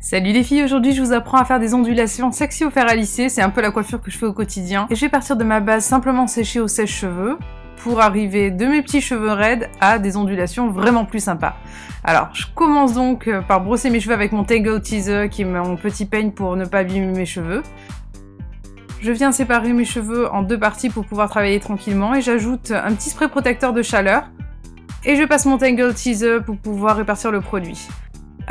Salut les filles, aujourd'hui je vous apprends à faire des ondulations sexy au fer à lisser, c'est un peu la coiffure que je fais au quotidien. Et je vais partir de ma base simplement séchée au sèche-cheveux pour arriver de mes petits cheveux raides à des ondulations vraiment plus sympas. Alors je commence donc par brosser mes cheveux avec mon Tangle Teaser qui est mon petit peigne pour ne pas abîmer mes cheveux. Je viens séparer mes cheveux en deux parties pour pouvoir travailler tranquillement et j'ajoute un petit spray protecteur de chaleur. Et je passe mon Tangle Teaser pour pouvoir répartir le produit.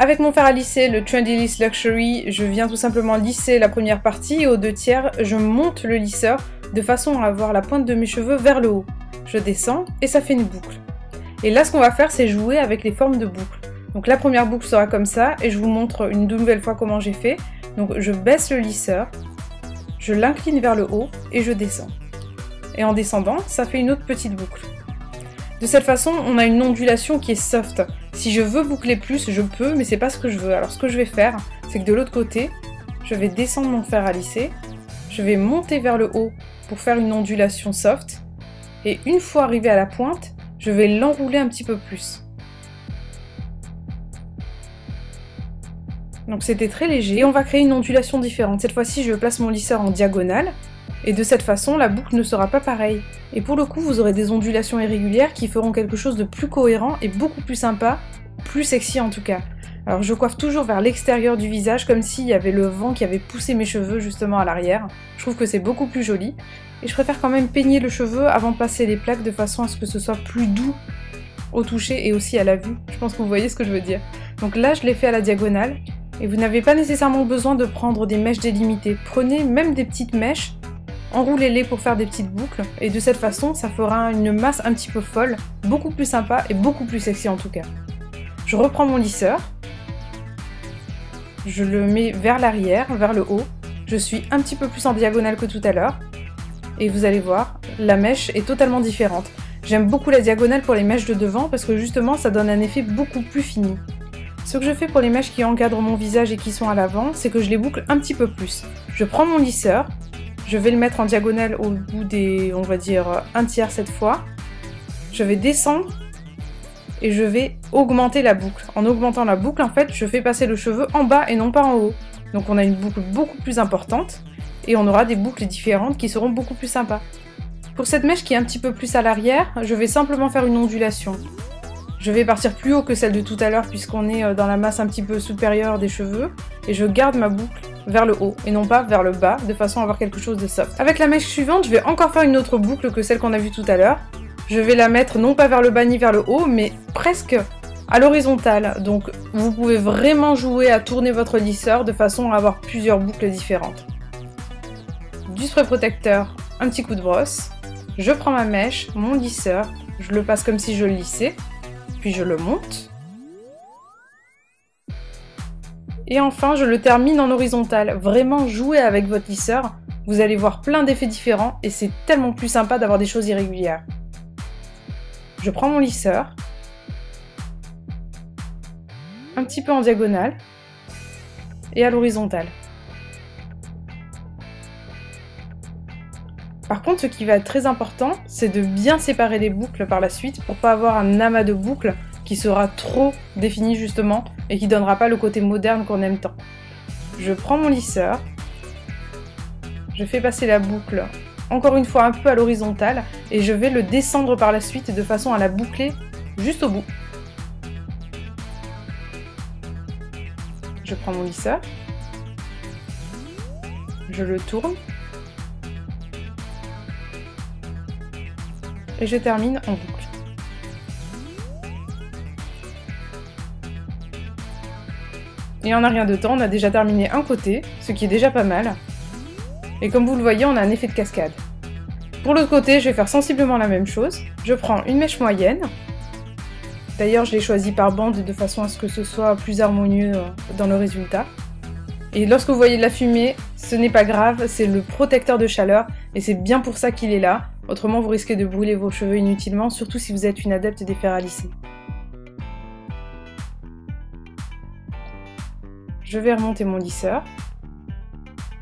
Avec mon fer à lisser, le Trendy Lisse Luxury, je viens tout simplement lisser la première partie et aux 2/3, je monte le lisseur de façon à avoir la pointe de mes cheveux vers le haut. Je descends et ça fait une boucle. Et là, ce qu'on va faire, c'est jouer avec les formes de boucles. Donc la première boucle sera comme ça et je vous montre une nouvelle fois comment j'ai fait. Donc je baisse le lisseur, je l'incline vers le haut et je descends. Et en descendant, ça fait une autre petite boucle. De cette façon, on a une ondulation qui est soft. Si je veux boucler plus, je peux, mais c'est pas ce que je veux. Alors ce que je vais faire, c'est que de l'autre côté, je vais descendre mon fer à lisser, je vais monter vers le haut pour faire une ondulation soft, et une fois arrivé à la pointe, je vais l'enrouler un petit peu plus. Donc c'était très léger, et on va créer une ondulation différente. Cette fois-ci, je place mon lisseur en diagonale, et de cette façon, la boucle ne sera pas pareille. Et pour le coup, vous aurez des ondulations irrégulières qui feront quelque chose de plus cohérent et beaucoup plus sympa, plus sexy en tout cas. Alors je coiffe toujours vers l'extérieur du visage, comme s'il y avait le vent qui avait poussé mes cheveux justement à l'arrière. Je trouve que c'est beaucoup plus joli. Et je préfère quand même peigner le cheveu avant de passer les plaques de façon à ce que ce soit plus doux au toucher et aussi à la vue. Je pense que vous voyez ce que je veux dire. Donc là, je l'ai fait à la diagonale. Et vous n'avez pas nécessairement besoin de prendre des mèches délimitées. Prenez même des petites mèches, enroulez-les pour faire des petites boucles, et de cette façon, ça fera une masse un petit peu folle, beaucoup plus sympa et beaucoup plus sexy en tout cas. Je reprends mon lisseur, je le mets vers l'arrière, vers le haut, je suis un petit peu plus en diagonale que tout à l'heure, et vous allez voir, la mèche est totalement différente. J'aime beaucoup la diagonale pour les mèches de devant parce que justement, ça donne un effet beaucoup plus fini. Ce que je fais pour les mèches qui encadrent mon visage et qui sont à l'avant, c'est que je les boucle un petit peu plus. Je prends mon lisseur, je vais le mettre en diagonale au bout des, on va dire, 1/3 cette fois. Je vais descendre et je vais augmenter la boucle. En augmentant la boucle, en fait, je fais passer le cheveu en bas et non pas en haut. Donc on a une boucle beaucoup plus importante et on aura des boucles différentes qui seront beaucoup plus sympas. Pour cette mèche qui est un petit peu plus à l'arrière, je vais simplement faire une ondulation. Je vais partir plus haut que celle de tout à l'heure puisqu'on est dans la masse un petit peu supérieure des cheveux et je garde ma boucle vers le haut et non pas vers le bas de façon à avoir quelque chose de soft. Avec la mèche suivante, je vais encore faire une autre boucle que celle qu'on a vue tout à l'heure. Je vais la mettre non pas vers le bas ni vers le haut mais presque à l'horizontale. Donc vous pouvez vraiment jouer à tourner votre lisseur de façon à avoir plusieurs boucles différentes. Du spray protecteur, un petit coup de brosse. Je prends ma mèche, mon lisseur, je le passe comme si je le lissais. Puis je le monte. Et enfin, je le termine en horizontal. Vraiment, jouez avec votre lisseur. Vous allez voir plein d'effets différents et c'est tellement plus sympa d'avoir des choses irrégulières. Je prends mon lisseur. Un petit peu en diagonale. Et à l'horizontale. Par contre, ce qui va être très important, c'est de bien séparer les boucles par la suite pour pas avoir un amas de boucles qui sera trop défini justement et qui donnera pas le côté moderne qu'on aime tant. Je prends mon lisseur, je fais passer la boucle encore une fois un peu à l'horizontale et je vais le descendre par la suite de façon à la boucler juste au bout. Je prends mon lisseur, je le tourne. Et je termine en boucle. Et en un rien de temps, on a déjà terminé un côté, ce qui est déjà pas mal. Et comme vous le voyez, on a un effet de cascade. Pour l'autre côté, je vais faire sensiblement la même chose. Je prends une mèche moyenne. D'ailleurs, je l'ai choisie par bande de façon à ce que ce soit plus harmonieux dans le résultat. Et lorsque vous voyez de la fumée, ce n'est pas grave, c'est le protecteur de chaleur et c'est bien pour ça qu'il est là. Autrement, vous risquez de brûler vos cheveux inutilement, surtout si vous êtes une adepte des fers à lisser. Je vais remonter mon lisseur.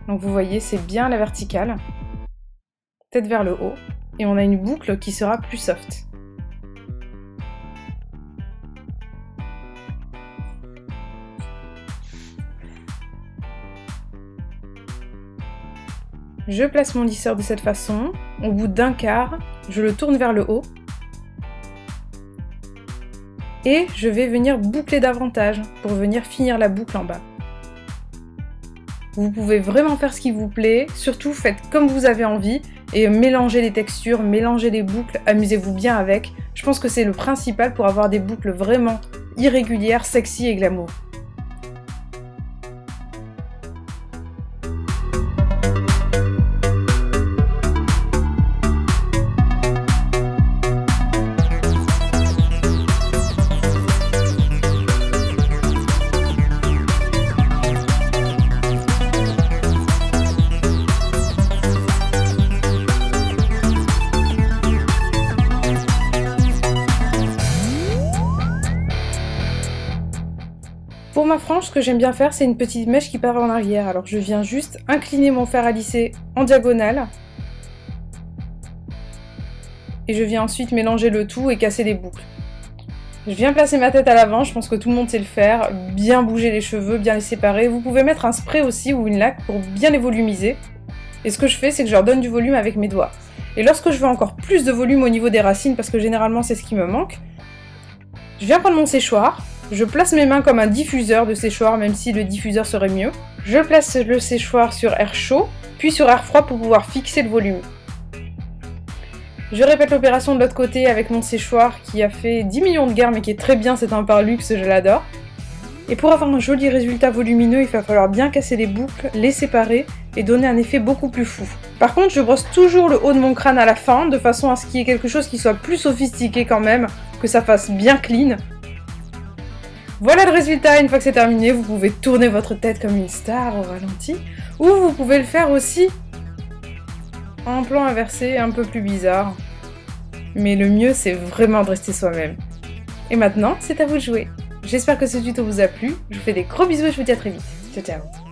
Donc vous voyez, c'est bien la verticale. Tête vers le haut. Et on a une boucle qui sera plus soft. Je place mon lisseur de cette façon. Au bout d'un quart, je le tourne vers le haut. Et je vais venir boucler davantage pour venir finir la boucle en bas. Vous pouvez vraiment faire ce qui vous plaît, surtout faites comme vous avez envie et mélangez les textures, mélangez les boucles, amusez-vous bien avec. Je pense que c'est le principal pour avoir des boucles vraiment irrégulières, sexy et glamour. Pour ma frange, ce que j'aime bien faire, c'est une petite mèche qui part en arrière. Alors je viens juste incliner mon fer à lisser en diagonale. Et je viens ensuite mélanger le tout et casser les boucles. Je viens placer ma tête à l'avant, je pense que tout le monde sait le faire. Bien bouger les cheveux, bien les séparer. Vous pouvez mettre un spray aussi ou une laque pour bien les volumiser. Et ce que je fais, c'est que je leur donne du volume avec mes doigts. Et lorsque je veux encore plus de volume au niveau des racines, parce que généralement c'est ce qui me manque, je viens prendre mon séchoir. Je place mes mains comme un diffuseur de séchoir, même si le diffuseur serait mieux. Je place le séchoir sur air chaud, puis sur air froid pour pouvoir fixer le volume. Je répète l'opération de l'autre côté avec mon séchoir qui a fait 10 millions de guerres mais qui est très bien, c'est un Parlux, je l'adore. Et pour avoir un joli résultat volumineux, il va falloir bien casser les boucles, les séparer et donner un effet beaucoup plus fou. Par contre, je brosse toujours le haut de mon crâne à la fin, de façon à ce qu'il y ait quelque chose qui soit plus sophistiqué quand même, que ça fasse bien clean. Voilà le résultat, une fois que c'est terminé, vous pouvez tourner votre tête comme une star au ralenti, ou vous pouvez le faire aussi en plan inversé, un peu plus bizarre. Mais le mieux, c'est vraiment de rester soi-même. Et maintenant, c'est à vous de jouer. J'espère que ce tuto vous a plu, je vous fais des gros bisous et je vous dis à très vite. Ciao ciao.